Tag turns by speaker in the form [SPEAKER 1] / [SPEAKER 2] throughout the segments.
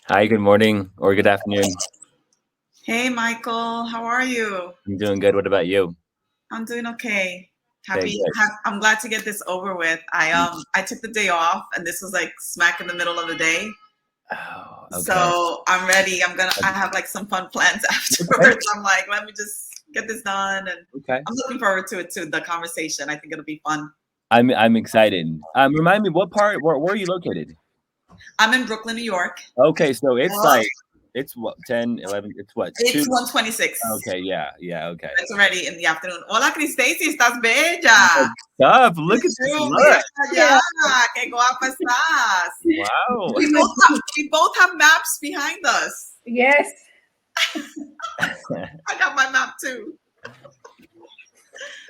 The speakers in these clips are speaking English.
[SPEAKER 1] Hi, good morning or good afternoon.
[SPEAKER 2] Hey, Michael, how are you?
[SPEAKER 1] I'm doing good. What about you?
[SPEAKER 2] I'm doing okay.
[SPEAKER 1] Okay, good.
[SPEAKER 2] I'm glad to get this over with. I took the day off, and this was like smack in the middle of the day.
[SPEAKER 1] Oh, okay.
[SPEAKER 2] So I'm ready. I have like some fun plans
[SPEAKER 1] Okay.
[SPEAKER 2] afterwards. I'm like, let me just get this done, and
[SPEAKER 1] Okay.
[SPEAKER 2] I'm looking forward to it too. The conversation. I think it'll be fun.
[SPEAKER 1] I'm excited. Remind me what part where are you located?
[SPEAKER 2] I'm in Brooklyn, New York.
[SPEAKER 1] Okay, so it's
[SPEAKER 2] Oh,
[SPEAKER 1] like it's what 10, 11, it's what? 2.
[SPEAKER 2] it's 1:26.
[SPEAKER 1] Okay, yeah, okay.
[SPEAKER 2] It's already in the afternoon. Hola, Cristacy, estás bella.
[SPEAKER 1] Stop. Look at this
[SPEAKER 2] Mira
[SPEAKER 1] look.
[SPEAKER 2] allá, qué guapa estás.
[SPEAKER 1] Wow.
[SPEAKER 2] We both have maps behind us.
[SPEAKER 3] Yes.
[SPEAKER 2] I got my map too.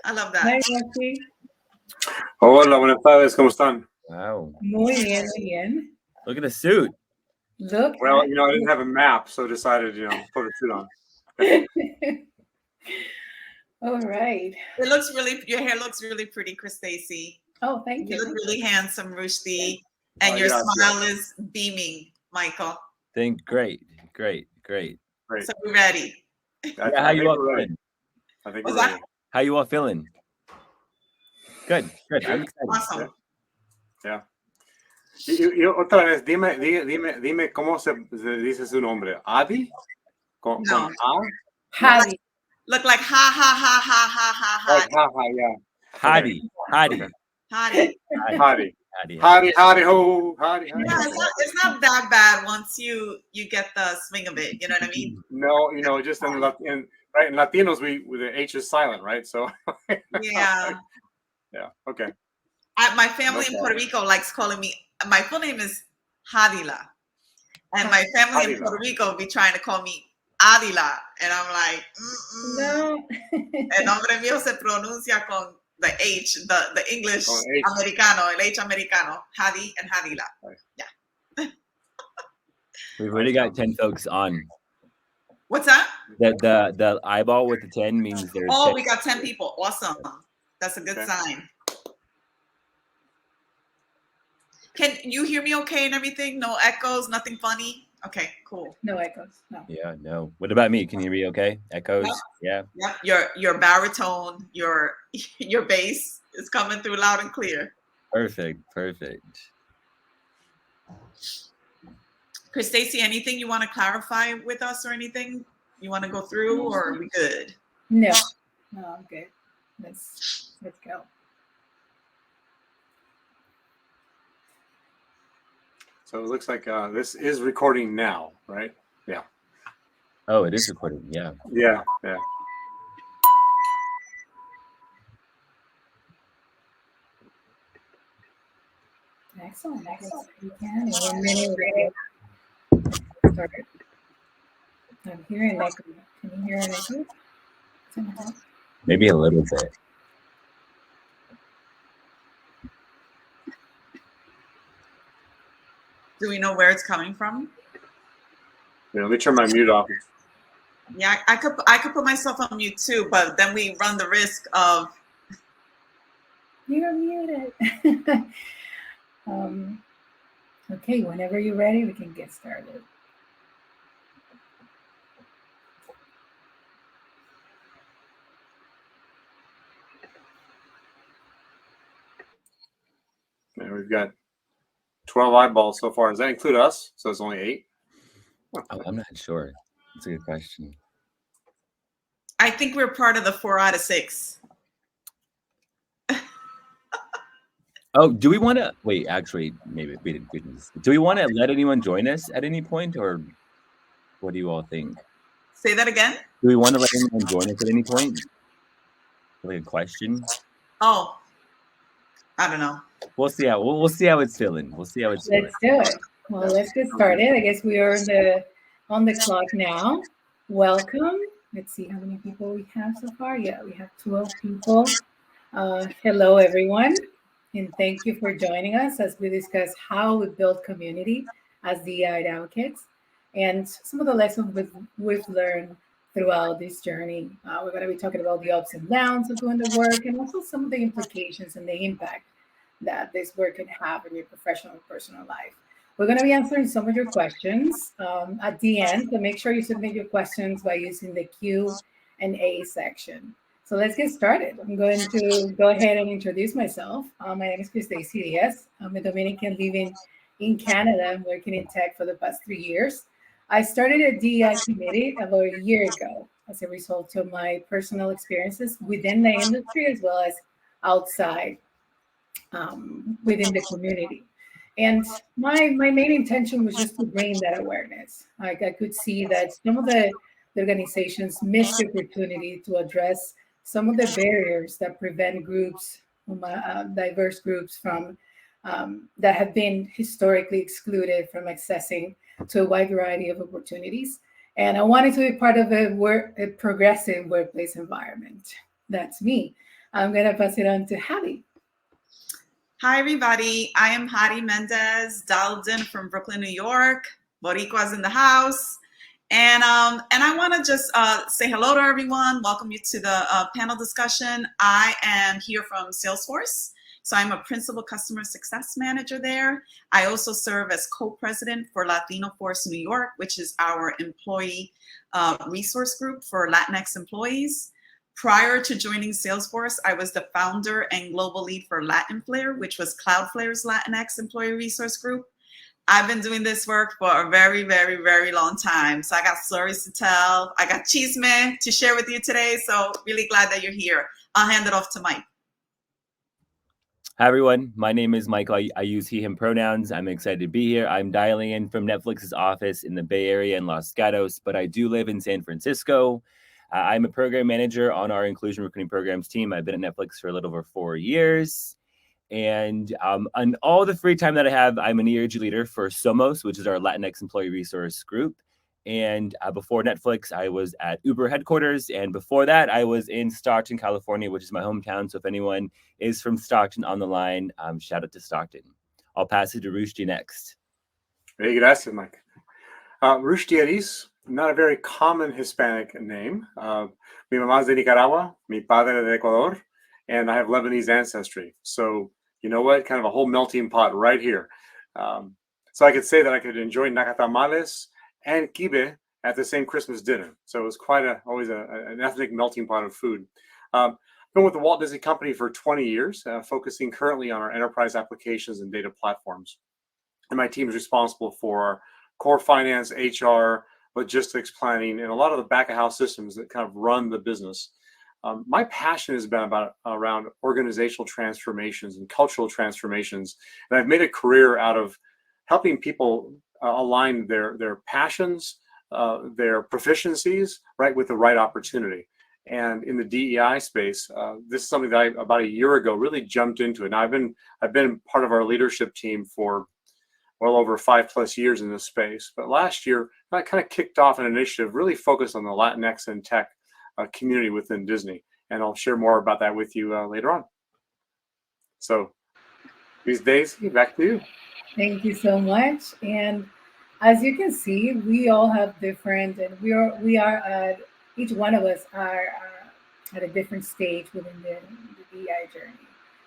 [SPEAKER 2] I love that.
[SPEAKER 3] Hi, Roxy.
[SPEAKER 4] Hola, buenas tardes, ¿cómo están?
[SPEAKER 1] Wow.
[SPEAKER 3] Muy bien, muy bien.
[SPEAKER 1] Look at the suit.
[SPEAKER 3] Look.
[SPEAKER 4] Well, I didn't have a map, so decided, put a suit on.
[SPEAKER 3] All right.
[SPEAKER 2] Your hair looks really pretty, Chris Stacy.
[SPEAKER 3] Oh, thank
[SPEAKER 2] You
[SPEAKER 3] you.
[SPEAKER 2] look really handsome, Rushdie. And your
[SPEAKER 4] yes,
[SPEAKER 2] smile is beaming, Michael.
[SPEAKER 1] Great.
[SPEAKER 4] Great.
[SPEAKER 2] So we're ready.
[SPEAKER 1] Yeah, how you all
[SPEAKER 4] we're ready.
[SPEAKER 1] feeling?
[SPEAKER 4] I think
[SPEAKER 2] Was
[SPEAKER 4] we're
[SPEAKER 2] that
[SPEAKER 4] ready.
[SPEAKER 1] How you all feeling? Good. I'm excited.
[SPEAKER 2] awesome?
[SPEAKER 4] Yeah. Y otra vez, dime cómo se dice su nombre. ¿Adi? ¿Con
[SPEAKER 2] No.
[SPEAKER 4] A?
[SPEAKER 3] Javi.
[SPEAKER 2] Look like ha ha ha ha ha ha ha.
[SPEAKER 4] Like, yeah.
[SPEAKER 1] Hottie.
[SPEAKER 2] Hottie.
[SPEAKER 4] Howdy, ho. Howdy.
[SPEAKER 2] Yeah, it's not that bad once you get the swing of it. You know what I mean?
[SPEAKER 4] No, just in Latinos, the H is silent, right? So
[SPEAKER 2] Yeah.
[SPEAKER 4] yeah, okay.
[SPEAKER 2] My family in Puerto Rico likes calling me. My full name is Hadila, and my family in Puerto Rico be trying to call me Adila, and I'm like,
[SPEAKER 3] No.
[SPEAKER 2] El nombre mío se pronuncia con the H, the English americano, el H americano, Hadi and Hadila. Yeah.
[SPEAKER 1] We've already got 10 folks on.
[SPEAKER 2] What's that?
[SPEAKER 1] The eyeball with the 10 means there's 10.
[SPEAKER 2] We got 10 people. Awesome. That's a good sign. Can you hear me okay and everything? No echoes, nothing funny? Okay, cool.
[SPEAKER 3] No echoes. No.
[SPEAKER 1] Yeah, no. What about me? Can you hear me okay? Echoes?
[SPEAKER 2] Yep. Yeah. Your baritone, your bass is coming through loud and clear.
[SPEAKER 1] Perfect.
[SPEAKER 2] Chris Stacy, anything you want to clarify with us or anything you want to go through, or are we good?
[SPEAKER 3] No, I'm good. Let's go.
[SPEAKER 4] So it looks like this is recording now, right? Yeah.
[SPEAKER 1] Oh, it is recording. Yeah.
[SPEAKER 4] Yeah.
[SPEAKER 3] Excellent. You can. We're ready. Start. I'm hearing an echo. Can you hear an echo?
[SPEAKER 1] Maybe a little bit.
[SPEAKER 2] Do we know where it's coming from?
[SPEAKER 4] Yeah, let me turn my mute off.
[SPEAKER 2] Yeah, I could put myself on mute too, but then we run the risk of
[SPEAKER 3] you're muted. Okay, whenever you're ready, we can get started.
[SPEAKER 4] And we've got 12 eyeballs so far. Does that include us? So it's only 8?
[SPEAKER 1] Oh, I'm not sure. That's a good question.
[SPEAKER 2] I think we're part of the 4 out of 6.
[SPEAKER 1] Oh, do we want to wait? Actually, maybe we didn't. Do we want to let anyone join us at any point, or what do you all think?
[SPEAKER 2] Say that again.
[SPEAKER 1] Do we want to let anyone join us at any point? Like a question?
[SPEAKER 2] Oh, I don't know.
[SPEAKER 1] We'll see how we'll see how it's feeling. We'll see how it's feeling.
[SPEAKER 3] Let's do it. Well, let's get started. I guess we are on the clock now. Welcome. Let's see how many people we have so far. Yeah, we have 12 people. Hello, everyone. And thank you for joining us as we discuss how we build community as DEI advocates and some of the lessons we've learned throughout this journey. We're going to be talking about the ups and downs of doing the work and also some of the implications and the impact that this work can have in your professional and personal life. We're going to be answering some of your questions at the end, so make sure you submit your questions by using the Q&A section. So let's get started. I'm going to go ahead and introduce myself. My name is Chisme Diaz. I'm a Dominican living in Canada and working in tech for the past 3 years. I started a DEI committee about a year ago as a result of my personal experiences within the industry as well as outside within the community. And my main intention was just to bring that awareness. Like I could see that some of the organizations missed the opportunity to address some of the barriers that prevent groups, diverse groups from that have been historically excluded from accessing to a wide variety of opportunities. And I wanted to be part of a progressive workplace environment. That's me. I'm going to pass it on to Javi.
[SPEAKER 2] Hi, everybody. I am Hadi Mendez, dialed in from Brooklyn, New York. Boricua's in the house. And I want to just say hello to everyone. Welcome you to the panel discussion. I am here from Salesforce. So I'm a principal customer success manager there. I also serve as co-president for Latino Force New York, which is our employee resource group for Latinx employees. Prior to joining Salesforce, I was the founder and global lead for Latinflare, which was Cloudflare's Latinx employee resource group. I've been doing this work for a very, very, very long time. So I got stories to tell. I got chisme to share with you today. So really glad that you're here. I'll hand it off to Mike.
[SPEAKER 1] Hi, everyone. My name is Michael. I use he, him pronouns. I'm excited to be here. I'm dialing in from Netflix's office in the Bay Area in Los Gatos, but I do live in San Francisco. I'm a program manager on our inclusion recruiting programs team. I've been at Netflix for a little over 4 years. And on all the free time that I have, I'm an ERG leader for Somos, which is our Latinx employee resource group. And before Netflix, I was at Uber headquarters. And before that, I was in Stockton, California, which is my hometown. So if anyone is from Stockton on the line, shout out to Stockton. I'll pass it to Rushdie next.
[SPEAKER 4] Hey, gracias, Mike. Rushdie Ariz, not a very common Hispanic name. Mi mamá es de Nicaragua, mi padre de Ecuador, and I have Lebanese ancestry. So, you know what? Kind of a whole melting pot right here. So I could say that I could enjoy nacatamales and kibe at the same Christmas dinner. So it was quite always an ethnic melting pot of food. I've been with the Walt Disney Company for 20 years, focusing currently on our enterprise applications and data platforms. And my team is responsible for core finance, HR, logistics planning, and a lot of the back of house systems that kind of run the business. My passion has been around organizational transformations and cultural transformations. And I've made a career out of helping people align their passions, their proficiencies, right, with the right opportunity. And in the DEI space, this is something that I, about a year ago, really jumped into it. Now I've been part of our leadership team for well over 5+ years in this space. But last year, I kind of kicked off an initiative really focused on the Latinx and tech community within Disney. And I'll share more about that with you later on. So these days, back to you.
[SPEAKER 3] Thank you so much. And as you can see, we all have different, and we are at, each one of us are at a different stage within the DEI journey.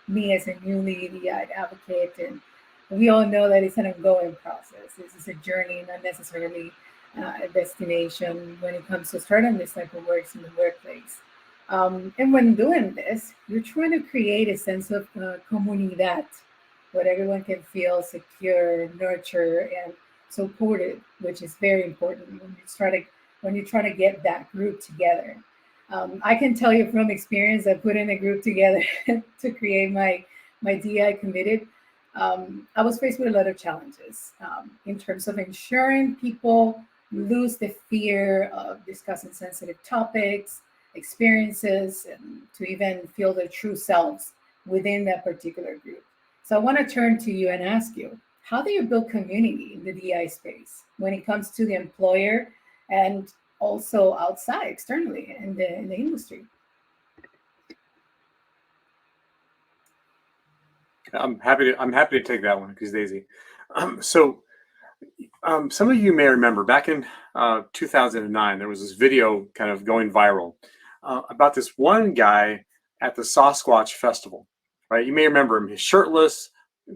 [SPEAKER 3] Me as a newly DEI advocate, and we all know that it's an ongoing process. This is a journey, not necessarily a destination when it comes to starting this type of works in the workplace. And when doing this, you're trying to create a sense of comunidad, where everyone can feel secure, nurtured, and supported, which is very important when you're trying to get that group together. I can tell you from experience, I put in a group together to create my DEI committee. I was faced with a lot of challenges in terms of ensuring people lose the fear of discussing sensitive topics, experiences, and to even feel their true selves within that particular group. So I want to turn to you and ask you, how do you build community in the DEI space when it comes to the employer and also outside, externally in the industry?
[SPEAKER 4] I'm happy to take that one, because Daisy. Some of you may remember back in 2009, there was this video kind of going viral about this one guy at the Sasquatch Festival, right? You may remember him. He's shirtless,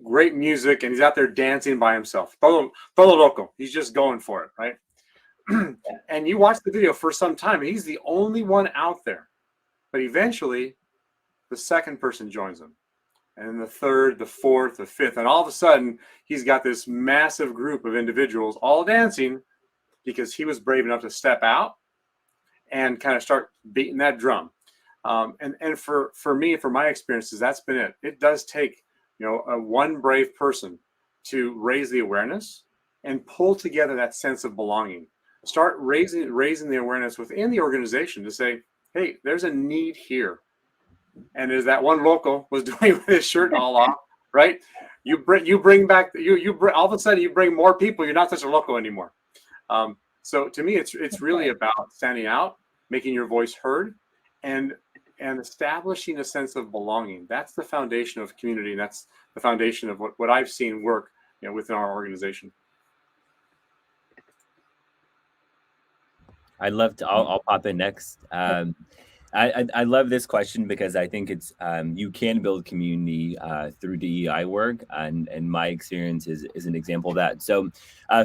[SPEAKER 4] great music, and he's out there dancing by himself. Todo loco. He's just going for it, right? And you watch the video for some time, and he's the only one out there. But eventually, the second person joins him, and the third, the fourth, the fifth, and all of a sudden, he's got this massive group of individuals all dancing because he was brave enough to step out and kind of start beating that drum. And for me, for my experiences, that's been it. It does take, one brave person to raise the awareness and pull together that sense of belonging. Start raising the awareness within the organization to say, hey, there's a need here. And as that one loco was doing with his shirt all off, right? You bring back all of a sudden you bring more people. You're not such a loco anymore. So to me, it's really about standing out, making your voice heard, and establishing a sense of belonging. That's the foundation of community. And that's the foundation of what I've seen work, within our organization.
[SPEAKER 1] I'd love to. I'll pop in next. I love this question because I think it's you can build community through DEI work, and my experience is an example of that. So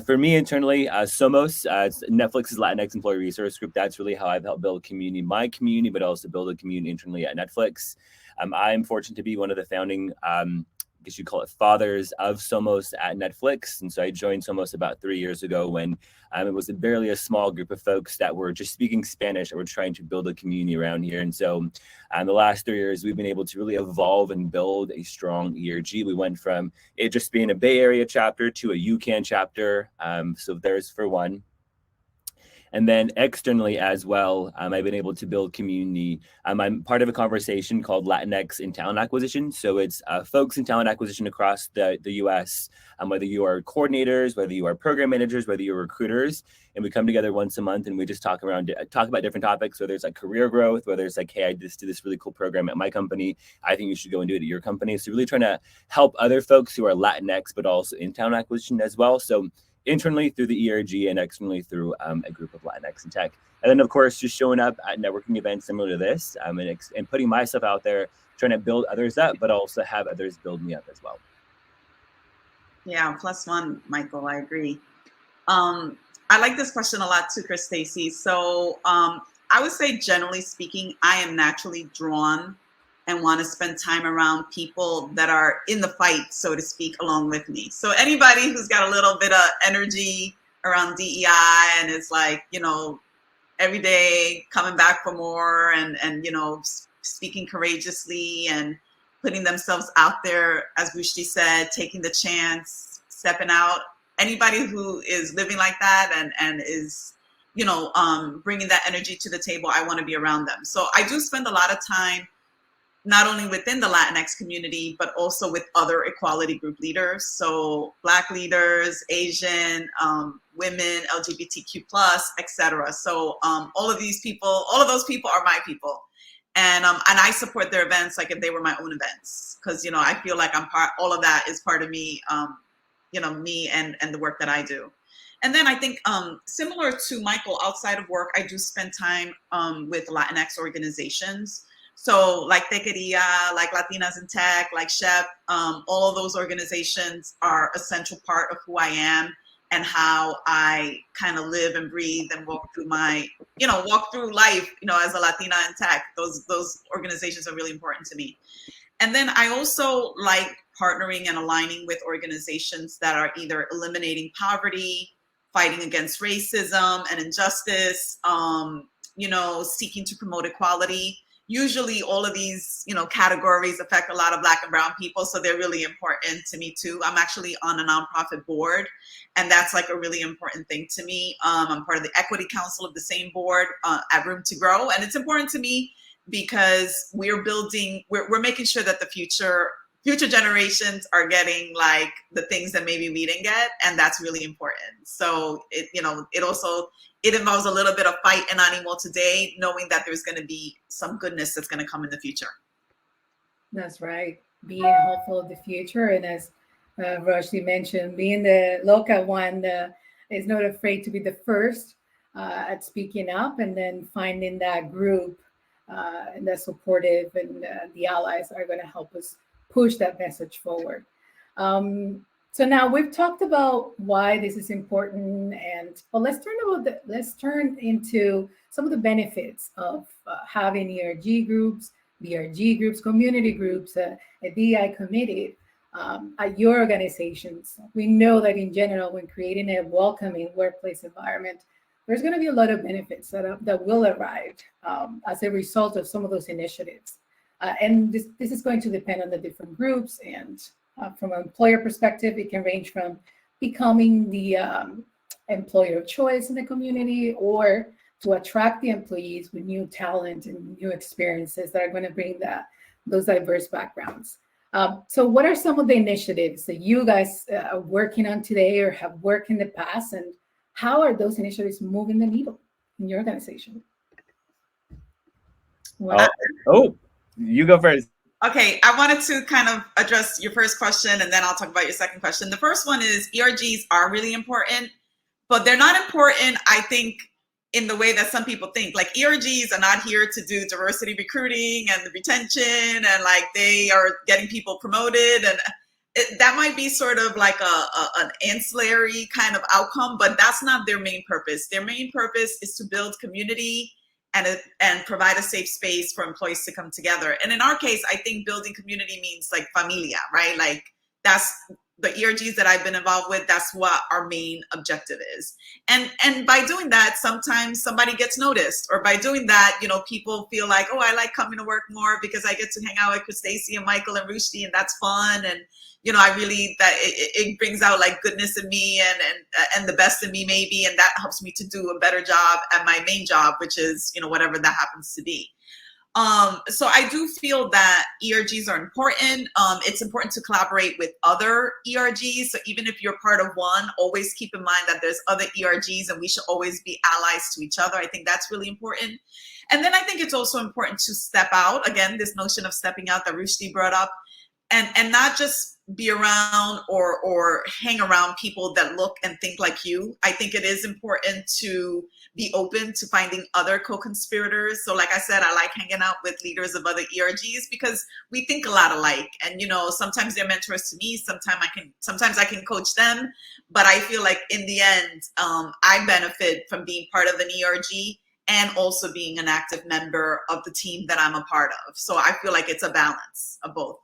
[SPEAKER 1] for me internally, Somos, Netflix's Latinx Employee Resource Group, that's really how I've helped build community, my community, but also build a community internally at Netflix. I'm fortunate to be one of the founding I guess you call it fathers of Somos at Netflix. And so I joined Somos about 3 years ago when it was barely a small group of folks that were just speaking Spanish and were trying to build a community around here. And so the last 3 years, we've been able to really evolve and build a strong ERG. We went from it just being a Bay Area chapter to a UCAN chapter. So there's for one. And then externally as well, I've been able to build community. I'm part of a conversation called Latinx in Talent Acquisition. So it's folks in talent acquisition across the US, whether you are coordinators, whether you are program managers, whether you're recruiters. And we come together once a month and we just talk about different topics, whether it's like career growth, whether it's like, hey, I just did this really cool program at my company. I think you should go and do it at your company. So really trying to help other folks who are Latinx, but also in talent acquisition as well. So internally through the ERG and externally through a group of Latinx in tech. And then, of course, just showing up at networking events similar to this and putting myself out there, trying to build others up, but also have others build me up as well.
[SPEAKER 2] Yeah, +1, Michael, I agree. I like this question a lot too, Chris Stacy. So I would say, generally speaking, I am naturally drawn and want to spend time around people that are in the fight, so to speak, along with me. So anybody who's got a little bit of energy around DEI and is like, every day coming back for more and speaking courageously and putting themselves out there, as Rushdi said, taking the chance, stepping out. Anybody who is living like that and is, bringing that energy to the table, I want to be around them. So I do spend a lot of time not only within the Latinx community, but also with other equality group leaders. So Black leaders, Asian, women, LGBTQ+, etc. So all of those people are my people. And I support their events like if they were my own events, because, I feel like all of that is part of me, me and the work that I do. And then I think similar to Michael, outside of work, I do spend time with Latinx organizations. So like Techqueria, like Latinas in Tech, like SHEP, all of those organizations are a central part of who I am and how I kind of live and breathe and walk through life, as a Latina in Tech. Those organizations are really important to me. And then I also like partnering and aligning with organizations that are either eliminating poverty, fighting against racism and injustice, seeking to promote equality. Usually all of these, categories affect a lot of Black and Brown people. So they're really important to me too. I'm actually on a nonprofit board, and that's like a really important thing to me. I'm part of the Equity Council of the same board at Room to Grow. And it's important to me because we're making sure that the future generations are getting like the things that maybe we didn't get. And that's really important. So it involves a little bit of fight and animal today, knowing that there's going to be some goodness that's going to come in the future.
[SPEAKER 3] That's right. Being hopeful of the future. And as Rushdie mentioned, being the local one is not afraid to be the first at speaking up, and then finding that group and that's supportive, and the allies are going to help us push that message forward. So now we've talked about why this is important, but let's turn into some of the benefits of having ERG groups, BRG groups, community groups, a DEI committee at your organizations. We know that in general, when creating a welcoming workplace environment, there's going to be a lot of benefits that will arrive as a result of some of those initiatives. And this is going to depend on the different groups. And from an employer perspective, it can range from becoming the employer of choice in the community, or to attract the employees with new talent and new experiences that are going to bring those diverse backgrounds. So what are some of the initiatives that you guys are working on today or have worked in the past, and how are those initiatives moving the needle in your organization?
[SPEAKER 1] You go first.
[SPEAKER 2] Okay, I wanted to kind of address your first question, and then I'll talk about your second question. The first one is ERGs are really important, but they're not important, I think, in the way that some people think. Like, ERGs are not here to do diversity recruiting and the retention, and like they are getting people promoted, and that might be sort of like an ancillary kind of outcome, but that's not their main purpose. Their main purpose is to build community and provide a safe space for employees to come together. And in our case, I think building community means like familia, right? Like, that's the ERGs that I've been involved with. That's what our main objective is. And by doing that, sometimes somebody gets noticed, or by doing that, you know, people feel like, oh, I like coming to work more because I get to hang out with Chris Stacy and Michael and Rushdie, and that's fun. And you know, I really, that it brings out like goodness in me and the best in me maybe, and that helps me to do a better job at my main job, which is, you know, whatever that happens to be. So I do feel that ERGs are important. It's important to collaborate with other ERGs. So even if you're part of one, always keep in mind that there's other ERGs, and we should always be allies to each other. I think that's really important. And then I think it's also important to step out. Again, this notion of stepping out that Rushdie brought up, and not just be around or hang around people that look and think like you. I think it is important to be open to finding other co-conspirators. So like I said, I like hanging out with leaders of other ERGs because we think a lot alike. And, you know, sometimes they're mentors to me. Sometimes I can coach them. But I feel like in the end, I benefit from being part of an ERG and also being an active member of the team that I'm a part of. So I feel like it's a balance of both.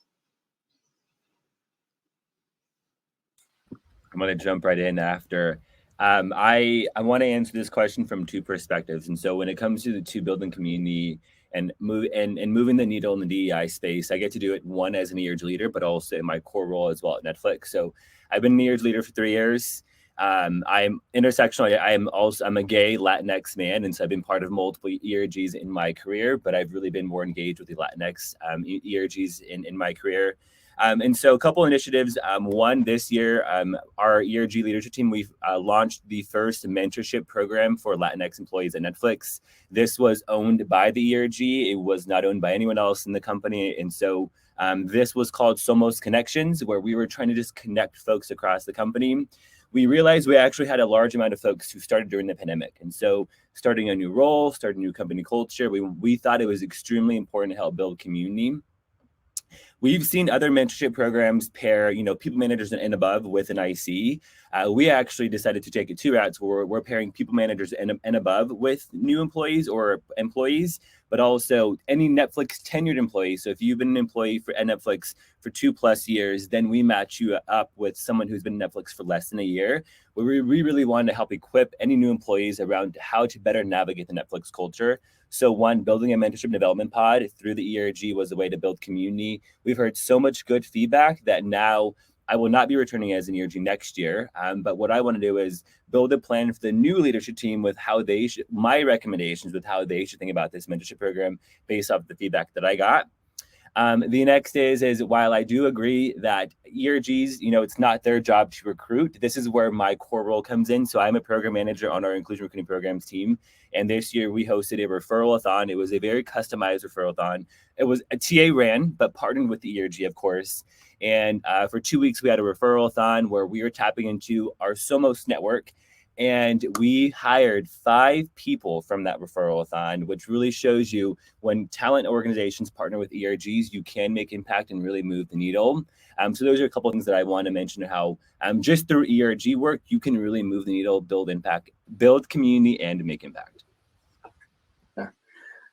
[SPEAKER 1] I'm going to jump right in after. I want to answer this question from two perspectives. And so when it comes to building community and moving the needle in the DEI space, I get to do it, one, as an ERG leader, but also in my core role as well at Netflix. So I've been an ERG leader for 3 years. I'm intersectional. I'm a gay Latinx man, and so I've been part of multiple ERGs in my career, but I've really been more engaged with the Latinx ERGs in my career. And so a couple initiatives. One, this year, our ERG leadership team, we've launched the first mentorship program for Latinx employees at Netflix. This was owned by the ERG. It was not owned by anyone else in the company. And so this was called Somos Connections, where we were trying to just connect folks across the company. We realized we actually had a large amount of folks who started during the pandemic. And so starting a new role, starting a new company culture, we thought it was extremely important to help build community. We've seen other mentorship programs pair, people managers and above with an IC. We actually decided to take it 2 routes where we're pairing people managers and above with new employees or employees, but also any Netflix tenured employee. So if you've been an employee at Netflix for 2+ years, then we match you up with someone who's been at Netflix for less than a year. We really wanted to help equip any new employees around how to better navigate the Netflix culture. So one, building a mentorship and development pod through the ERG was a way to build community. We've heard so much good feedback that now I will not be returning as an ERG next year. But what I want to do is build a plan for the new leadership team with my recommendations with how they should think about this mentorship program based off the feedback that I got. The next is while I do agree that ERGs, it's not their job to recruit, this is where my core role comes in. So I'm a program manager on our inclusion recruiting programs team. And this year we hosted a referral-a-thon. It was a very customized referral-a-thon. It was a TA ran, but partnered with the ERG, of course. And for 2 weeks, we had a referral-a-thon where we were tapping into our Somos network And we hired 5 people from that referral-a-thon, which really shows you when talent organizations partner with ERGs, you can make impact and really move the needle. So those are a couple of things that I want to mention, how just through ERG work, you can really move the needle, build impact, build community, and make impact.
[SPEAKER 4] Yeah,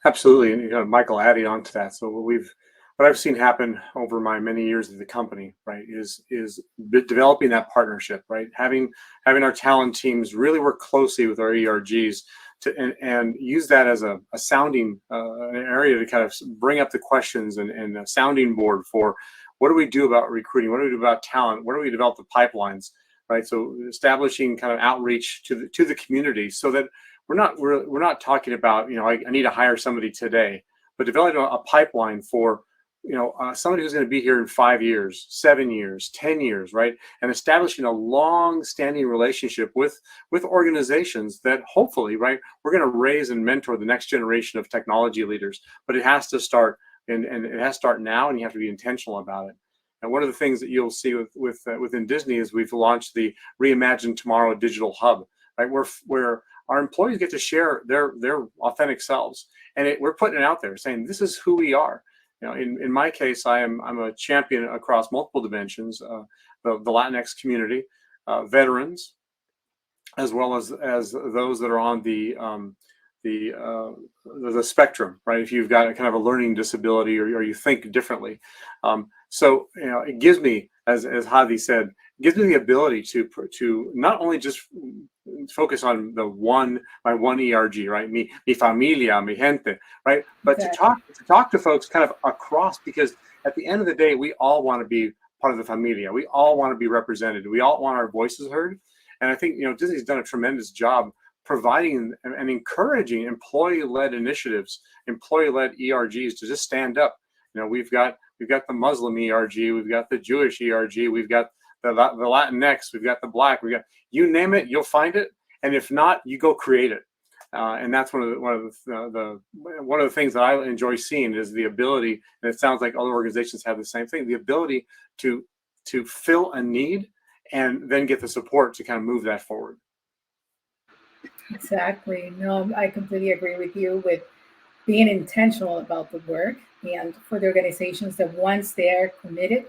[SPEAKER 4] absolutely. And Michael, adding on to that, so what I've seen happen over my many years at the company, right, is developing that partnership, right, having our talent teams really work closely with our ERGs and use that as a sounding an area to kind of bring up the questions and a sounding board for what do we do about recruiting, what do we do about talent, where do we develop the pipelines, right? So establishing kind of outreach to the community, so that we're not talking about, I need to hire somebody today, but developing a pipeline for somebody who's going to be here in 5 years, 7 years, 10 years, right? And establishing a long-standing relationship with organizations that hopefully, right, we're going to raise and mentor the next generation of technology leaders. But it has to start, and it has to start now, and you have to be intentional about it. And one of the things that you'll see within Disney is we've launched the Reimagine Tomorrow Digital Hub, right, where our employees get to share their authentic selves, and we're putting it out there, saying this is who we are. In my case, I'm a champion across multiple dimensions, the Latinx community, veterans, as well as those that are on the spectrum, right? If you've got a kind of a learning disability or you think differently, so it gives me, as Hadi said, gives me the ability to not only just focus on my one ERG, right? Mi familia, mi gente, right? But
[SPEAKER 3] Exactly.
[SPEAKER 4] to talk to folks kind of across, because at the end of the day, we all want to be part of the familia. We all want to be represented. We all want our voices heard. And I think Disney's done a tremendous job providing and encouraging employee-led initiatives, employee-led ERGs to just stand up. We've got the Muslim ERG, we've got the Jewish ERG, we've got the Latinx, we've got the Black, we got, you name it, you'll find it, and if not, you go create it. And that's one of the things that I enjoy seeing is the ability, and it sounds like other organizations have the same thing, the ability to fill a need and then get the support to kind of move that forward.
[SPEAKER 3] Exactly. No, I completely agree with you with being intentional about the work, and for the organizations that once they're committed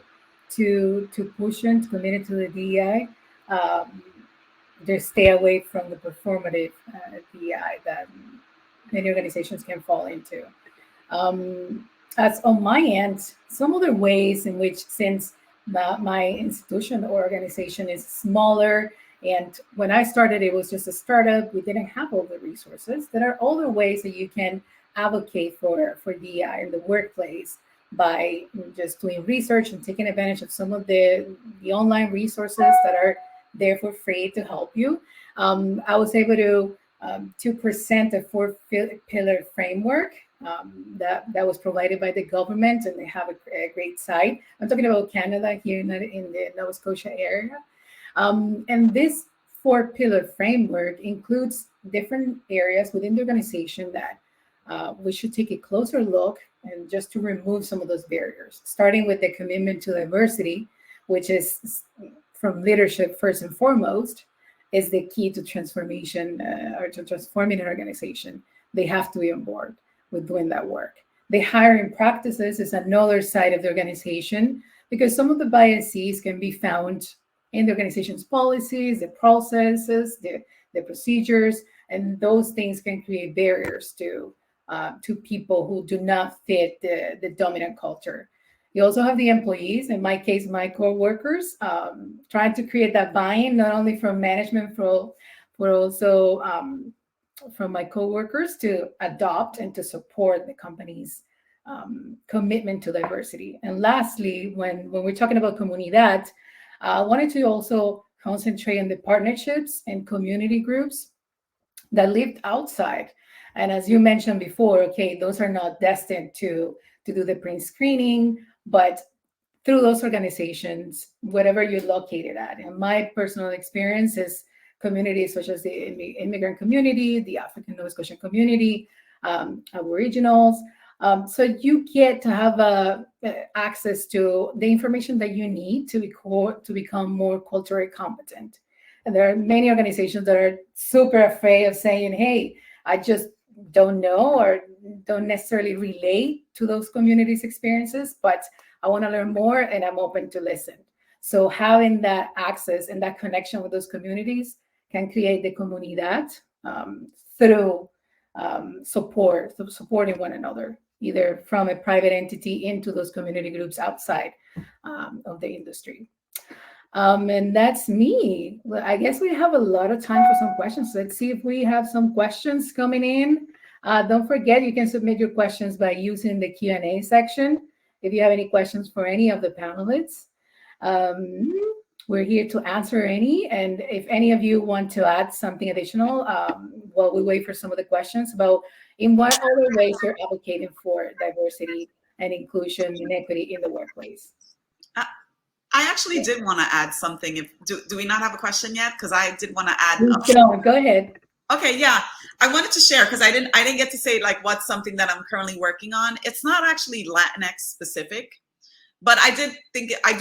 [SPEAKER 3] to pushing, committed to the DEI, they stay away from the performative DEI that many organizations can fall into. As on my end, some other ways in which, since my institution or organization is smaller, and when I started, it was just a startup, we didn't have all the resources. There are other ways that you can advocate for DEI in the workplace by just doing research and taking advantage of some of the online resources that are there for free to help you. I was able to present a 4-pillar framework that was provided by the government, and they have a great site. I'm talking about Canada, here in the Nova Scotia area. And this 4-pillar framework includes different areas within the organization that we should take a closer look, and just to remove some of those barriers, starting with the commitment to diversity, which is from leadership first and foremost, is the key to transformation or to transforming an organization. They have to be on board with doing that work. The hiring practices is another side of the organization, because some of the biases can be found in the organization's policies, the processes, the procedures, and those things can create barriers to people who do not fit the dominant culture. You also have the employees, in my case, my co-workers, trying to create that buy-in, not only from management, but also from my co-workers to adopt and to support the company's commitment to diversity. And lastly, when we're talking about comunidad, I wanted to also concentrate on the partnerships and community groups that lived outside. And as you mentioned before, okay, those are not destined to do the pre-screening, but through those organizations, whatever you're located at. And my personal experience is communities such as the immigrant community, the African Nova Scotian community, Aboriginals. So you get to have access to the information that you need to become more culturally competent. there are many organizations that are super afraid of saying, hey, I just don't know or don't necessarily relate to those communities' experiences, but I want to learn more and I'm open to listen. So having that access and that connection with those communities can create the comunidad through supporting one another, either from a private entity into those community groups outside of the industry. And that's me. Well, I guess we have a lot of time for some questions. Let's see if we have some questions coming in. Don't forget, you can submit your questions by using the Q&A section. If you have any questions for any of the panelists, we're here to answer any. And if any of you want to add something additional, while we wait for some of the questions about in what other ways you're advocating for diversity and inclusion and equity in the workplace.
[SPEAKER 2] I actually did want to add something. Do we not have a question yet? Because I did want to add.
[SPEAKER 3] Go ahead.
[SPEAKER 2] Okay, yeah, I wanted to share because I didn't get to say like what's something that I'm currently working on. It's not actually Latinx specific, but I do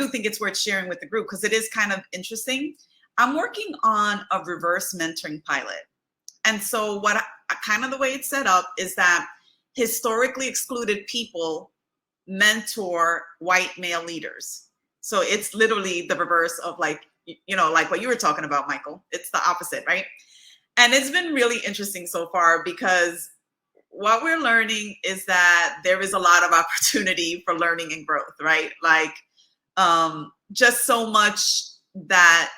[SPEAKER 2] think it's worth sharing with the group because it is kind of interesting. I'm working on a reverse mentoring pilot, and so kind of the way it's set up is that historically excluded people mentor white male leaders. So it's literally the reverse of like what you were talking about, Michael. It's the opposite, right? And it's been really interesting so far because what we're learning is that there is a lot of opportunity for learning and growth, right? Like just so much that,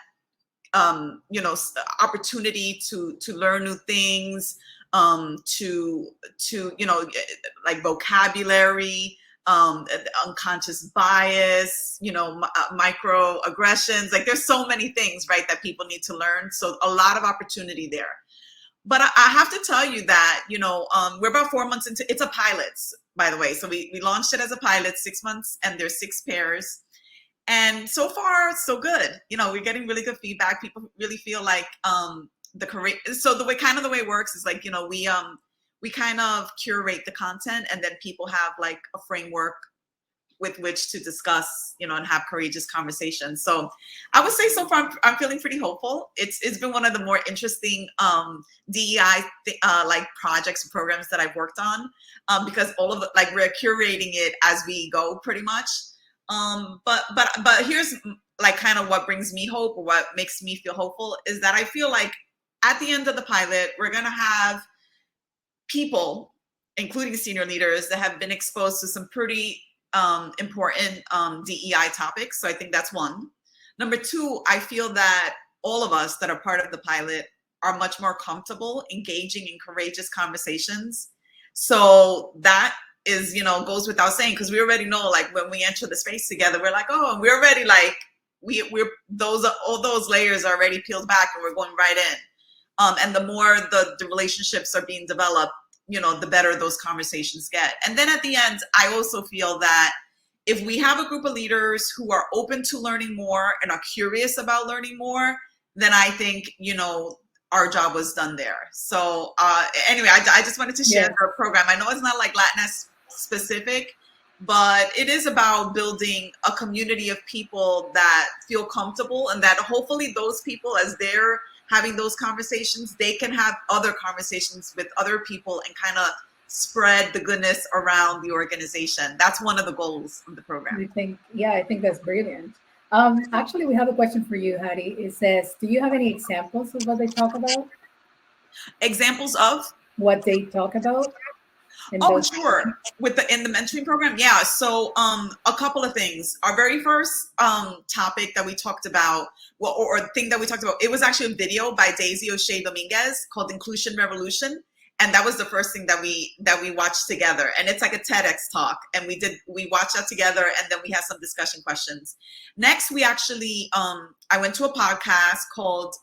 [SPEAKER 2] opportunity to learn new things, to like vocabulary, unconscious bias, microaggressions. Like there's so many things, right, that people need to learn. So a lot of opportunity there. But I have to tell you that, we're about 4 months into, it's a pilot, by the way. So we launched it as a pilot, 6 months, and there's 6 pairs. And so far, so good. We're getting really good feedback. People really feel like so the way it works is like, we kind of curate the content and then people have like a framework with which to discuss, and have courageous conversations. So I would say so far I'm feeling pretty hopeful. It's been one of the more interesting DEI like projects and programs that I've worked on because all of like we're curating it as we go pretty much. But here's like kind of what brings me hope or what makes me feel hopeful is that I feel like at the end of the pilot, we're going to have people, including senior leaders, that have been exposed to some pretty important DEI topics. So I think that's one. Number two, I feel that all of us that are part of the pilot are much more comfortable engaging in courageous conversations. So that is, goes without saying, because we already know, like when we enter the space together, we're like, oh, and we're already like, we're all those layers are already peeled back and we're going right in. And the more the relationships are being developed, the better those conversations get. And then at the end, I also feel that if we have a group of leaders who are open to learning more and are curious about learning more, then I think, our job was done there. So anyway, I just wanted to share the program. I know it's not like Latinx specific, but it is about building a community of people that feel comfortable and that hopefully those people, as they're having those conversations, they can have other conversations with other people and kind of spread the goodness around the organization. That's one of the goals of the program.
[SPEAKER 3] I think that's brilliant. Actually, we have a question for you, Hattie. It says, do you have any examples of what they talk about?
[SPEAKER 2] Examples of?
[SPEAKER 3] What they talk about?
[SPEAKER 2] Oh, sure. In the mentoring program? Yeah. So a couple of things. Our very first topic that we talked about, or thing that we talked about, it was actually a video by Daisy O'Shea Dominguez called Inclusion Revolution. And that was the first thing that we watched together. And it's like a TEDx talk. And we watched that together and then we had some discussion questions. Next, we actually, I went to a podcast called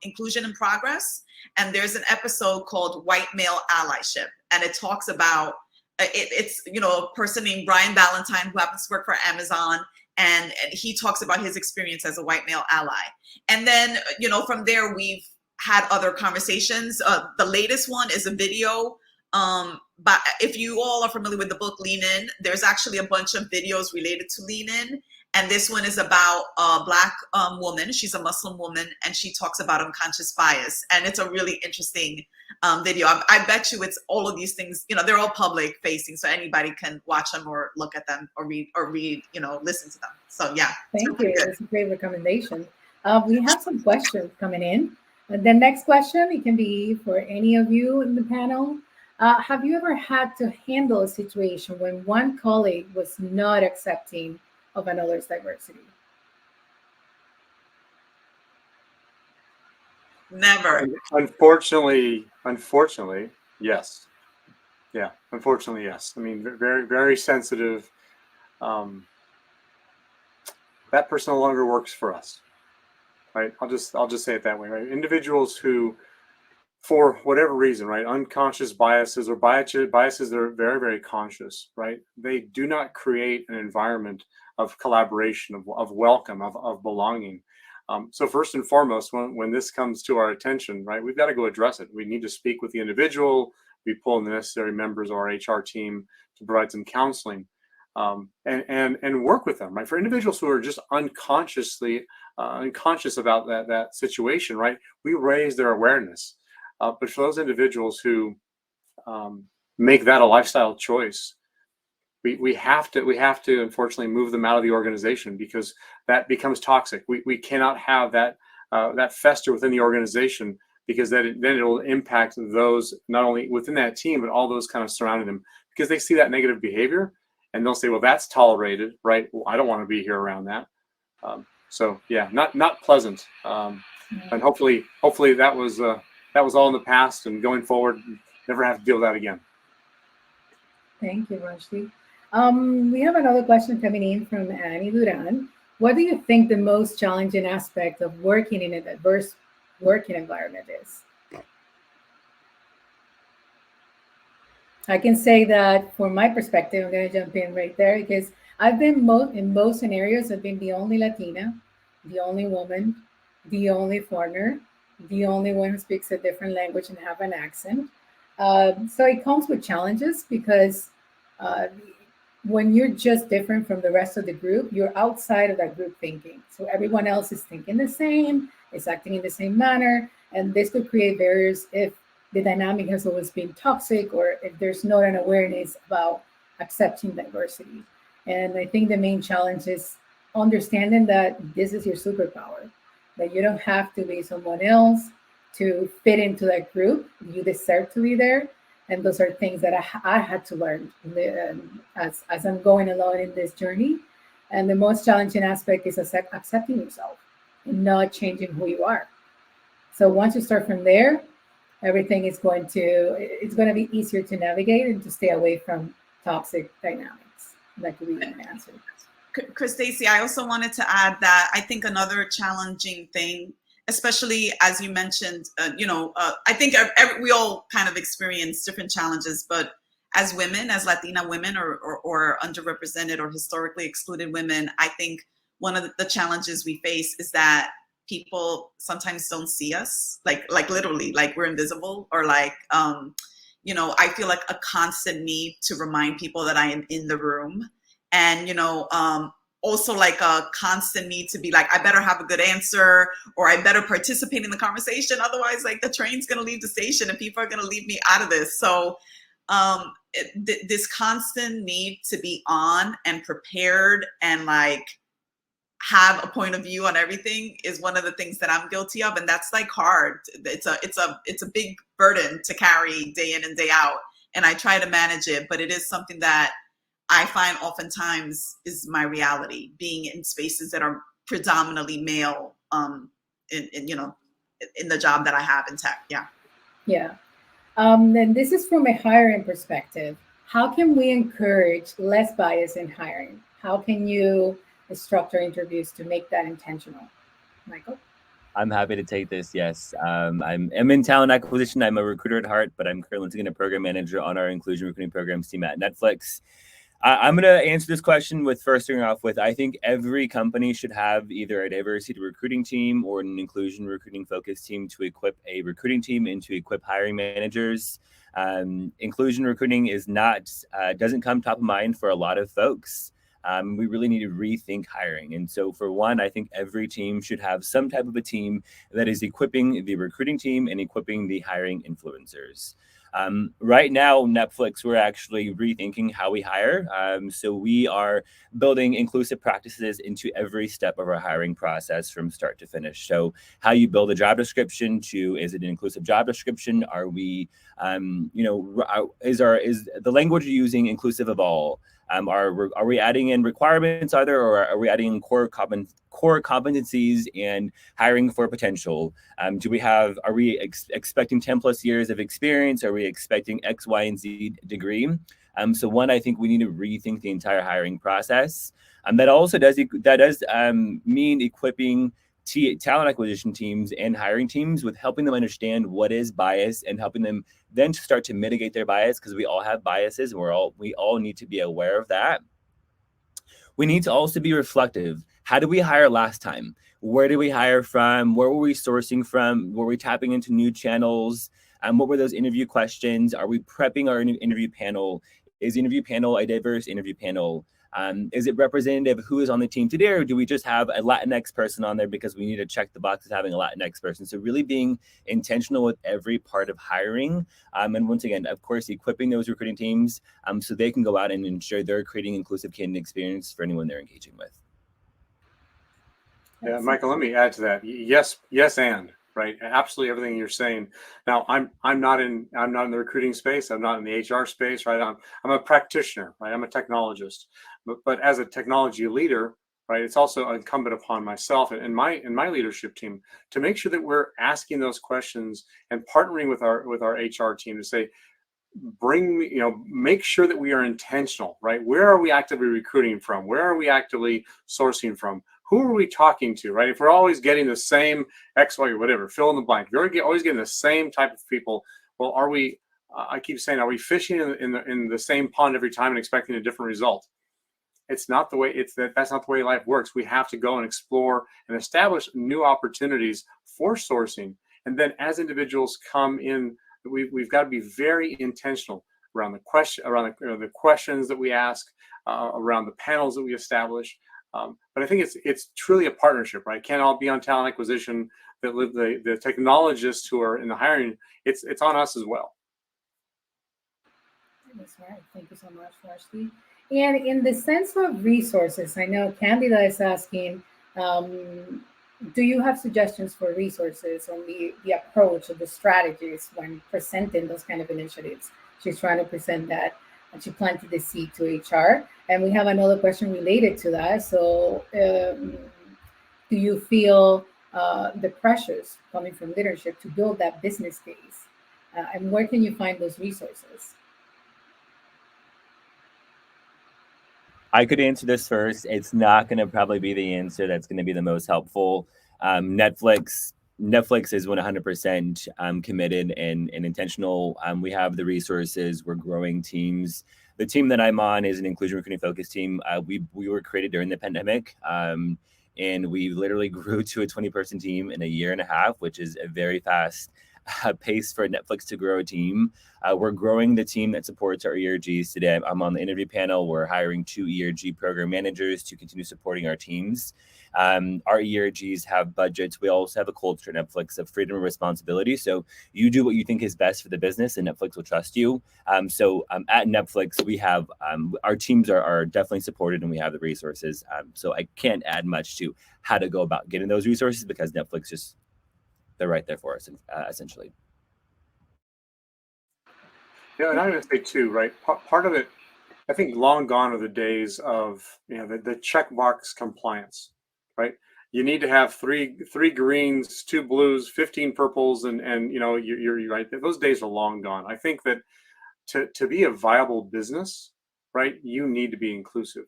[SPEAKER 2] Inclusion in Progress. And there's an episode called White Male Allyship. And it talks about, it's a person named Brian Ballantyne who happens to work for Amazon. And he talks about his experience as a white male ally. And then, from there, we've had other conversations. The latest one is a video. But if you all are familiar with the book Lean In, there's actually a bunch of videos related to Lean In. And this one is about a Black woman. She's a Muslim woman, and she talks about unconscious bias. And it's a really interesting video. I bet you it's all of these things, they're all public facing, so anybody can watch them or look at them or read, listen to them. So yeah.
[SPEAKER 3] Thank you. That's a great recommendation. We have some questions coming in. The next question, it can be for any of you in the panel. Have you ever had to handle a situation when one colleague was not accepting of another's diversity?
[SPEAKER 2] Never.
[SPEAKER 4] Unfortunately, yes. Yeah, unfortunately, yes. I mean, very, very sensitive. That person no longer works for us, right? I'll just say it that way, right? Individuals who, for whatever reason, right, unconscious biases or biases that are very, very conscious, right? They do not create an environment of collaboration, of welcome, of belonging. So first and foremost, when this comes to our attention, right, we've got to go address it. We need to speak with the individual. We pull in the necessary members of our HR team to provide some counseling, and work with them, right? For individuals who are just unconscious about that situation, right, we raise their awareness. But for those individuals who make that a lifestyle choice, we have to unfortunately move them out of the organization, because that becomes toxic. We cannot have that fester within the organization, because then it will impact those not only within that team, but all those kind of surrounding them, because they see that negative behavior and they'll say, well, that's tolerated, right? Well, I don't want to be here around that. So yeah, not pleasant. And hopefully that was all in the past, and going forward, never have to deal with that again.
[SPEAKER 3] Thank you, Rushdie. We have another question coming in from Annie Duran. What do you think the most challenging aspect of working in a diverse working environment is? I can say that from my perspective, I'm going to jump in right there, because I've been in most scenarios, I've been the only Latina, the only woman, the only foreigner, the only one who speaks a different language and have an accent. So it comes with challenges, because when you're just different from the rest of the group, you're outside of that group thinking. So everyone else is thinking the same, is acting in the same manner, and this could create barriers if the dynamic has always been toxic, or if there's not an awareness about accepting diversity. And I think the main challenge is understanding that this is your superpower, that you don't have to be someone else to fit into that group. You deserve to be there. And those are things that I had to learn as I'm going along in this journey. And the most challenging aspect is accepting yourself and not changing who you are. So once you start from there, everything is going to be easier to navigate and to stay away from toxic dynamics. That could be an answer.
[SPEAKER 2] Chris Stacy, I also wanted to add that I think another challenging thing, especially as you mentioned, I think we all kind of experience different challenges, but as women, as Latina women, or underrepresented or historically excluded women, I think one of the challenges we face is that people sometimes don't see us, like literally, like we're invisible, or like, I feel like a constant need to remind people that I am in the room. And, also like a constant need to be like, I better have a good answer, or I better participate in the conversation. Otherwise, like, the train's going to leave the station and people are going to leave me out of this. So this constant need to be on and prepared and like have a point of view on everything is one of the things that I'm guilty of. And that's like hard. It's a big burden to carry day in and day out. And I try to manage it, but it is something that I find oftentimes is my reality, being in spaces that are predominantly male, in the job that I have in tech. Yeah.
[SPEAKER 3] Yeah. And this is from a hiring perspective. How can we encourage less bias in hiring? How can you structure interviews to make that intentional? Michael?
[SPEAKER 1] I'm happy to take this. Yes. I'm in talent acquisition. I'm a recruiter at heart, but I'm currently a program manager on our inclusion recruiting programs team at Netflix. I'm going to answer this question with first starting off with, I think every company should have either a diversity recruiting team or an inclusion recruiting focused team to equip a recruiting team and to equip hiring managers. Inclusion recruiting is not, doesn't come top of mind for a lot of folks. We really need to rethink hiring. And so for one, I think every team should have some type of a team that is equipping the recruiting team and equipping the hiring influencers. Right now, Netflix, we're actually rethinking how we hire. So we are building inclusive practices into every step of our hiring process from start to finish. So how you build a job description to, is it an inclusive job description? Are we, is the language you're using inclusive of all? Are we adding in requirements either, or are we adding in core competencies and hiring for potential? Are we expecting 10 plus years of experience? Are we expecting X, Y, and Z degree? So one, I think we need to rethink the entire hiring process. That also does mean equipping talent acquisition teams and hiring teams with helping them understand what is bias and helping them then to start to mitigate their bias, because we all have biases and we all need to be aware of that. We need to also be reflective. How did we hire last time? Where did we hire from? Where were we sourcing from? Were we tapping into new channels? What were those interview questions? Are we prepping our interview panel? Is the interview panel a diverse interview panel? Is it representative of who is on the team today, or do we just have a Latinx person on there because we need to check the box of having a Latinx person? So really being intentional with every part of hiring. And once again, of course, equipping those recruiting teams so they can go out and ensure they're creating inclusive candidate experience for anyone they're engaging with.
[SPEAKER 4] Yeah, Michael, let me add to that. Yes, and right, absolutely everything you're saying. Now, I'm not in the recruiting space. I'm not in the HR space, right? I'm a practitioner, right? I'm a technologist, but as a technology leader, right, it's also incumbent upon myself and my leadership team to make sure that we're asking those questions and partnering with our HR team to say, make sure that we are intentional, right? Where are we actively recruiting from? Where are we actively sourcing from? Who are we talking to, right? If we're always getting the same X, Y, or whatever, fill in the blank, if you're always getting the same type of people, well, are we, I keep saying, are we fishing in the same pond every time and expecting a different result? It's not the way, that's not the way life works. We have to go and explore and establish new opportunities for sourcing. And then as individuals come in, we've got to be very intentional around the questions that we ask, around the panels that we establish. But I think it's truly a partnership, right? It can't all be on talent acquisition. The technologists who are in the hiring, it's on us as well.
[SPEAKER 3] That's right. Thank you so much, Rushdie. And in the sense of resources, I know Candida is asking, do you have suggestions for resources on the approach or the strategies when presenting those kind of initiatives? She's trying to present that, and she planted the seed to HR. And we have another question related to that. So do you feel the pressures coming from leadership to build that business case? And where can you find those resources?
[SPEAKER 1] I could answer this first. It's not going to probably be the answer that's going to be the most helpful. Netflix is 100% committed and and we have the resources. We're growing teams. The team that I'm on is an inclusion recruiting focused team. We were created during the pandemic, and we literally grew to a 20-person team in a year and a half, which is a very fast pace for Netflix to grow a team. We're growing the team that supports our ERGs today. I'm on the interview panel. We're hiring 2 ERG program managers to continue supporting our teams. Our ERGs have budgets. We also have a culture at Netflix of freedom and responsibility. So you do what you think is best for the business, and Netflix will trust you. At Netflix, we have our teams are definitely supported, and we have the resources. So I can't add much to how to go about getting those resources because Netflix just they're right there for us, essentially.
[SPEAKER 4] Yeah, and I'm going to say too, right? Part of it, I think, long gone are the days of the checkbox compliance, right? You need to have three greens, 2 blues, 15 purples, and you're right. Those days are long gone. I think that to be a viable business, right, you need to be inclusive.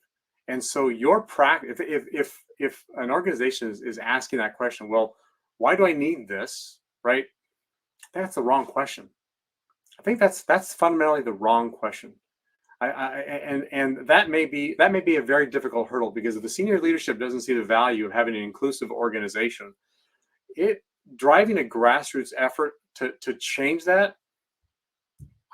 [SPEAKER 4] And so your practice, if an organization is asking that question, well, why do I need this, right? That's the wrong question. I think that's fundamentally the wrong question. And that may be a very difficult hurdle, because if the senior leadership doesn't see the value of having an inclusive organization, driving a grassroots effort to change that,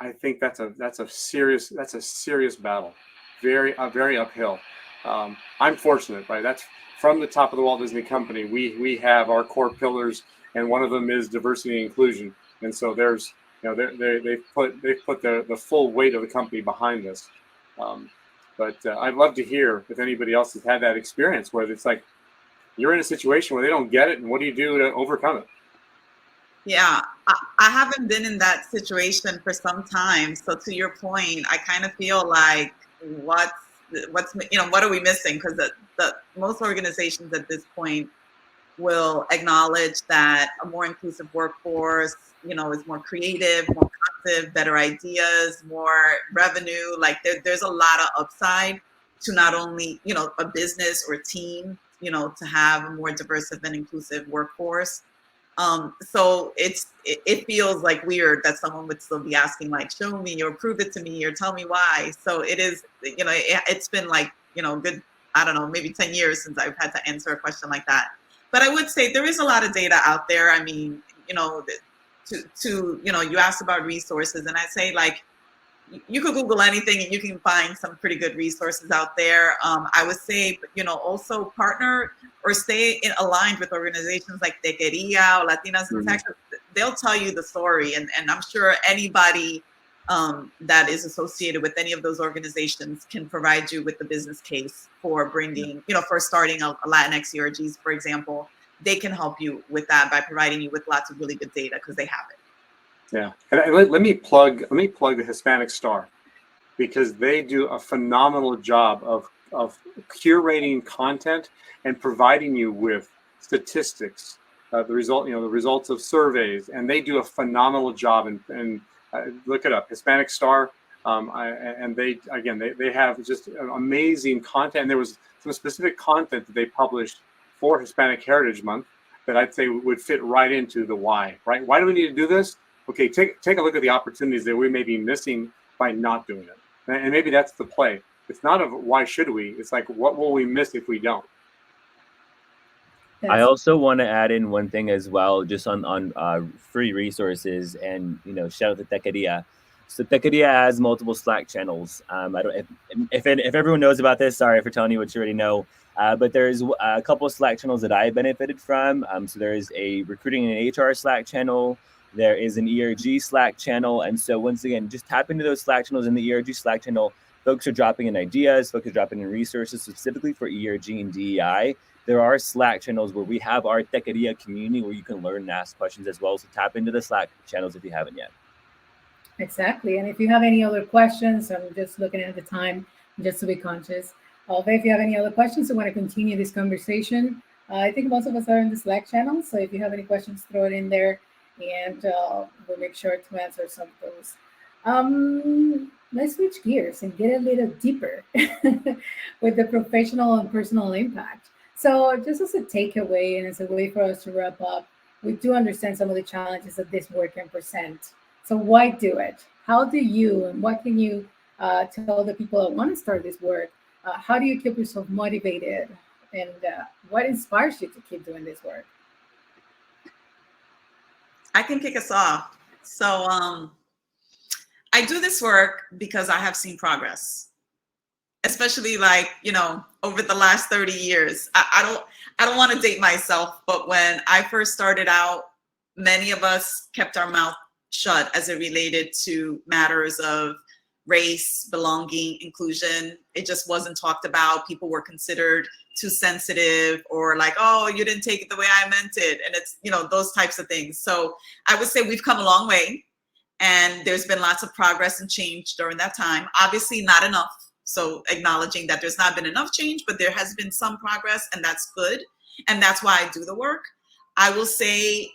[SPEAKER 4] I think that's a serious battle, very uphill. I'm fortunate, right? That's from the top of the Walt Disney Company. We have our core pillars, and one of them is diversity and inclusion. And so there's, they've put the full weight of the company behind this. But I'd love to hear if anybody else has had that experience where it's like you're in a situation where they don't get it, and what do you do to overcome it?
[SPEAKER 2] Yeah, I haven't been in that situation for some time. So to your point, I kind of feel like what's what are we missing? Because the most organizations at this point will acknowledge that a more inclusive workforce, is more creative, more productive, better ideas, more revenue. Like there's a lot of upside to not only, a business or a team, to have a more diverse and inclusive workforce. So it feels like weird that someone would still be asking, like, show me or prove it to me or tell me why. So it is, it's been like, good, I don't know, maybe 10 years since I've had to answer a question like that. But I would say there is a lot of data out there. I mean, you asked about resources, and I'd say, like, you could Google anything and you can find some pretty good resources out there. I would say, also partner or stay aligned with organizations like Techqueria or Latinx in Tech. They'll tell you the story. And I'm sure anybody that is associated with any of those organizations can provide you with the business case for bringing, for starting a Latinx ERGs, for example. They can help you with that by providing you with lots of really good data because they have it.
[SPEAKER 4] Yeah, and let me plug the Hispanic Star, because they do a phenomenal job of curating content and providing you with statistics, the results of surveys, and they do a phenomenal job. And look it up, Hispanic Star, and they have just amazing content. And there was some specific content that they published for Hispanic Heritage Month that I'd say would fit right into the why. Right? Why do we need to do this? Okay, take a look at the opportunities that we may be missing by not doing it. And maybe that's the play. It's not of why should we, it's like, what will we miss if we don't?
[SPEAKER 1] I also want to add in one thing as well, just on free resources, and shout out to Techqueria. So Techqueria has multiple Slack channels. I don't if everyone knows about this. Sorry for telling you what you already know. But there's a couple of Slack channels that I benefited from. So there is a recruiting and HR Slack channel. There is an ERG Slack channel. And so once again, just tap into those Slack channels. In the ERG Slack channel, folks are dropping in ideas, folks are dropping in resources specifically for ERG and DEI. There are Slack channels where we have our Techqueria community where you can learn and ask questions as well. So tap into the Slack channels if you haven't yet.
[SPEAKER 3] Exactly. And if you have any other questions, I'm just looking at the time just to be conscious. If you have any other questions, I want to continue this conversation. I think most of us are in the Slack channel. So if you have any questions, throw it in there, and we'll make sure to answer some of those. Let's switch gears and get a little deeper with the professional and personal impact. So just as a takeaway and as a way for us to wrap up, we do understand some of the challenges that this work can present. So why do it? How do you, and what can you tell the people that want to start this work? How do you keep yourself motivated? And what inspires you to keep doing this work?
[SPEAKER 2] I can kick us off. So I do this work because I have seen progress, especially over the last 30 years. I don't want to date myself, but when I first started out, many of us kept our mouth shut as it related to matters of race, belonging, inclusion. It just wasn't talked about. People were considered too sensitive, or like, oh, you didn't take it the way I meant it. And it's, those types of things. So I would say we've come a long way, and there's been lots of progress and change during that time. Obviously not enough. So acknowledging that there's not been enough change, but there has been some progress, and that's good. And that's why I do the work. I will say,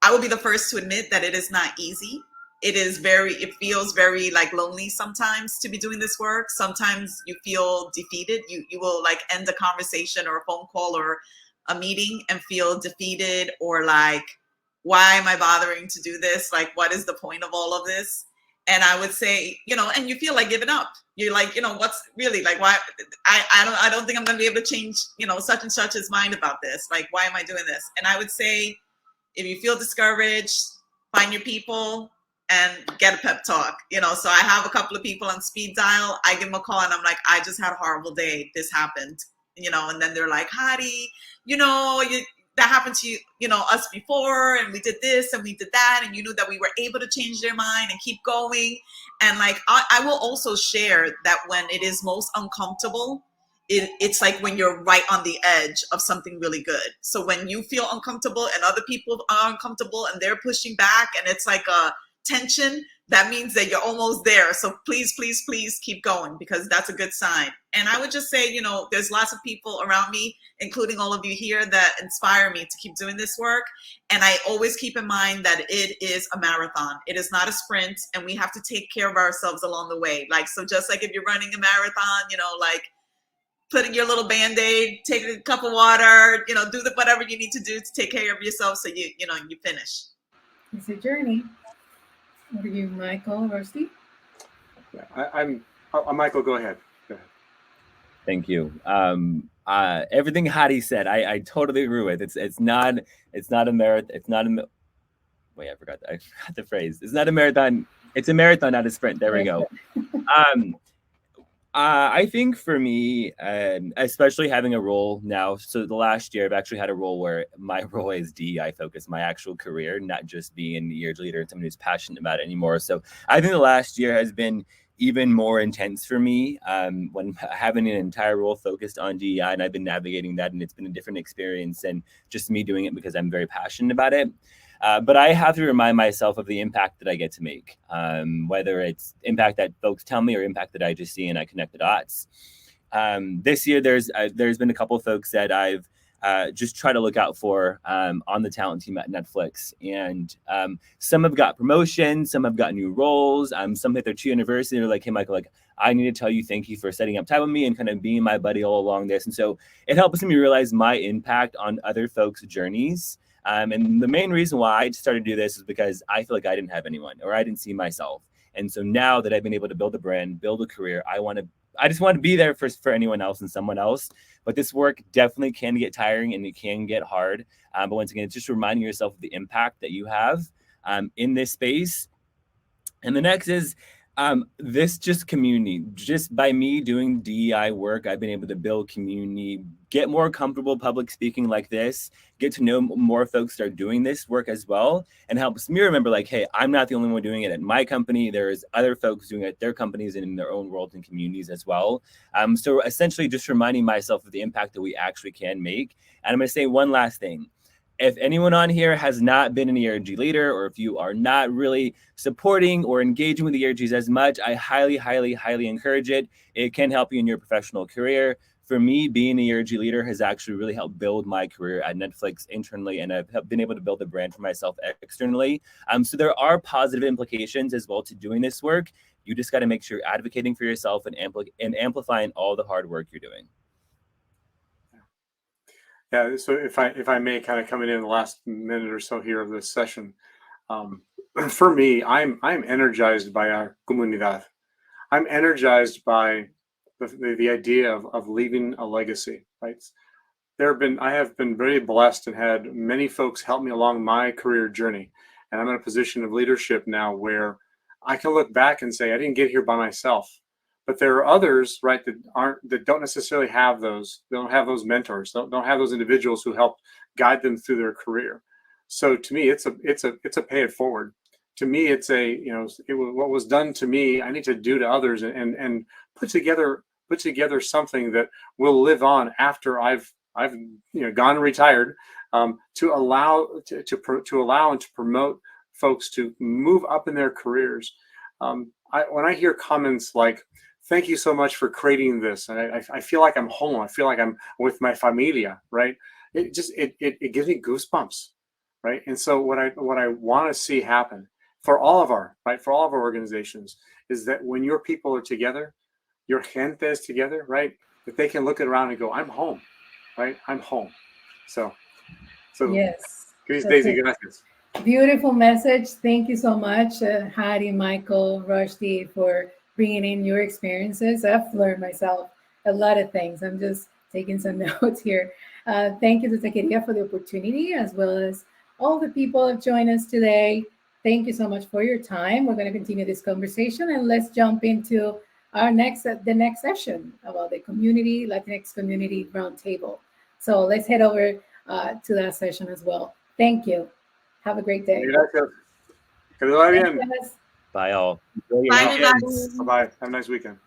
[SPEAKER 2] I will be the first to admit that it is not easy. It feels very lonely sometimes to be doing this work. Sometimes you feel defeated. You will end a conversation or a phone call or a meeting and feel defeated, or why am I bothering to do this? What is the point of all of this? And I would say, and you feel like giving up. You're what's really why? I don't think I'm going to be able to change, such and such his mind about this. Why am I doing this? And I would say, if you feel discouraged, find your people, and get a pep talk, So I have a couple of people on speed dial. I give them a call and I'm like, I just had a horrible day. This happened, and then they're like, Hadi, that happened to you, us before, and we did this and we did that, and you knew that we were able to change their mind and keep going. And like, I will also share that when it is most uncomfortable, it's like when you're right on the edge of something really good. So when you feel uncomfortable and other people are uncomfortable and they're pushing back and it's like a tension, that means that you're almost there. So please, please, please keep going, because that's a good sign. And I would just say, there's lots of people around me, including all of you here, that inspire me to keep doing this work. And I always keep in mind that it is a marathon. It is not a sprint, and we have to take care of ourselves along the way. Like, so just like if you're running a marathon, like putting your little Band-Aid, take a cup of water, do whatever you need to do to take care of yourself so you finish.
[SPEAKER 3] It's a journey. What are you, Michael, Rusty?
[SPEAKER 4] I'm Michael, go ahead.
[SPEAKER 1] Thank you. Everything Hadi said, I totally agree with. It's not a marathon. Wait, I forgot the phrase. It's not a marathon. It's a marathon, not a sprint. There we go. I think for me, especially having a role now, so the last year I've actually had a role where my role is DEI focused, my actual career, not just being a ERG leader and someone who's passionate about it anymore. So I think the last year has been even more intense for me when having an entire role focused on DEI, and I've been navigating that, and it's been a different experience than just me doing it because I'm very passionate about it. But I have to remind myself of the impact that I get to make, whether it's impact that folks tell me or impact that I just see and I connect the dots. This year, there's been a couple of folks that I've just tried to look out for on the talent team at Netflix. And some have got promotions, some have got new roles, some hit their 2 anniversary. They're like, hey, Michael, like, I need to tell you thank you for setting up time with me and kind of being my buddy all along this. And so it helps me realize my impact on other folks' journeys. And the main reason why I started to do this is because I feel like I didn't have anyone, or I didn't see myself. And so now that I've been able to build a brand, build a career, I just want to be there for anyone else and someone else. But this work definitely can get tiring and it can get hard. But once again, it's just reminding yourself of the impact that you have in this space. And the next is this just community. Just by me doing DEI work, I've been able to build community, get more comfortable public speaking like this, get to know more folks that are doing this work as well, and helps me remember, like, hey, I'm not the only one doing it at my company. There's other folks doing it at their companies and in their own world and communities as well. So essentially just reminding myself of the impact that we actually can make. And I'm going to say one last thing. If anyone on here has not been an ERG leader, or if you are not really supporting or engaging with ERGs as much, I highly, highly, highly encourage it. It can help you in your professional career. For me, being an ERG leader has actually really helped build my career at Netflix internally, and I've been able to build a brand for myself externally. So there are positive implications as well to doing this work. You just got to make sure you're advocating for yourself and amplifying all the hard work you're doing.
[SPEAKER 4] Yeah, so if I may, kind of coming in the last minute or so here of this session, for me, I'm energized by our comunidad. I'm energized by the idea of leaving a legacy. Right? I have been very blessed and had many folks help me along my career journey, and I'm in a position of leadership now where I can look back and say I didn't get here by myself. But there are others, right, that don't necessarily have those. They don't have those mentors. Don't have those individuals who help guide them through their career. So to me, it's a pay it forward. To me, it's what was done to me, I need to do to others, and put together something that will live on after I've gone and retired, to allow and to promote folks to move up in their careers. When I hear comments like, thank you so much for creating this, and I feel like I'm home. I feel like I'm with my familia, right? It gives me goosebumps, right? And so what I want to see happen for all of our organizations is that when your people are together, your gente is together, right? That they can look around and go, I'm home, right? I'm home. So
[SPEAKER 3] yes,
[SPEAKER 4] Daisy, gracias.
[SPEAKER 3] Beautiful message. Thank you so much, Hadi, Michael, Rushdie, for bringing in your experiences. I've learned myself a lot of things. I'm just taking some notes here. Thank you to Techqueria for the opportunity, as well as all the people who have joined us today. thank you so much for your time. We're going to continue this conversation, and let's jump into our the next session about the Latinx community roundtable. So let's head over to that session as well. Thank you. Have a great day.
[SPEAKER 4] Gracias. Que les vaya bien.
[SPEAKER 3] Gracias.
[SPEAKER 1] Bye all.
[SPEAKER 2] Bye, everybody.
[SPEAKER 4] Bye-bye. Have a nice weekend.